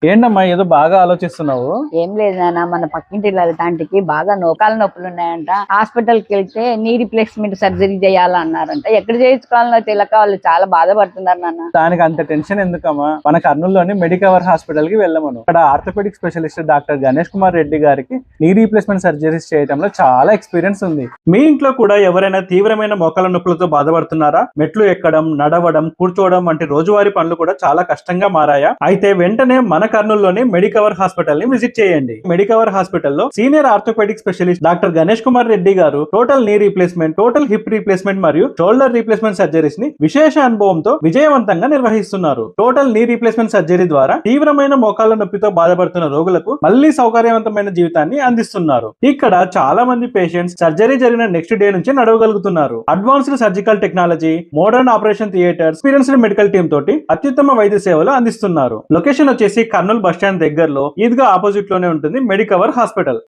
ఏంటమ్మా ఏదో బాగా ఆలోచిస్తున్నావు? ఏం లేదు నాన్న, మన పక్కింటి లలితాంటికి బాగా నోకాల నొప్పులు ఉన్నాయంట. హాస్పిటల్ కి వెళ్తే నీ రీప్లేస్మెంట్ సర్జరీ చేయాలన్నారంట. ఎక్కడ చేయించుకోవాలో తెలియక వాళ్ళు చాలా బాధపడుతున్నారు నాన్న. దానికి అంత టెన్షన్ ఎందుకమ్మా? మన కర్నూలులోని మెడికవర్ హాస్పిటల్ కి వెళ్ళమను. అక్కడ orthopedic specialist doctor Ganesh Kumar Reddy గారికి నీ రీప్లేస్మెంట్ సర్జరీస్ చేయడంలో చాలా ఎక్స్పీరియన్స్ ఉంది. మీ ఇంట్లో కూడా ఎవరైనా తీవ్రమైన మోకాల నొప్పులతో బాధపడుతున్నారా? మెట్లు ఎక్కడం, నడవడం, కూర్చోవడం వంటి రోజువారీ పనులు కూడా చాలా కష్టంగా మారాయా? అయితే వెంటనే మన కర్నూలులోని మెడికవర్ హాస్పిటల్ ని విజిట్ చేయండి. మెడికవర్ హాస్పిటల్లో senior orthopaedic specialist doctor Ganesh Kumar Reddy గారు total knee replacement, total hip replacement మరియు షోల్డర్ రీప్లేస్మెంట్ సర్జరీస్ ని విశేష అనుభవంతో విజయవంతంగా నిర్వహిస్తున్నారు. టోటల్ నీ రీప్లేస్మెంట్ సర్జరీ ద్వారా తీవ్రమైన మోకాళ్ళ నొప్పితో బాధపడుతున్న రోగులకు మళ్లీ సౌకర్యవంతమైన జీవితాన్ని అందిస్తున్నారు. ఇక్కడ చాలా మంది పేషెంట్స్ సర్జరీ జరిగిన నెక్స్ట్ డే నుంచి నడవగలుగుతున్నారు. Advanced surgical technology, modern operation theatre, experienced medical team తోటి అత్యుత్తమ వైద్య సేవలు అందిస్తున్నారు. లొకేషన్ వచ్చేసి కర్నూలు బస్ స్టాండ్ దగ్గరలో ఈద్గా ఆపోజిట్ లోనే ఉంటుంది మెడికవర్ హాస్పిటల్.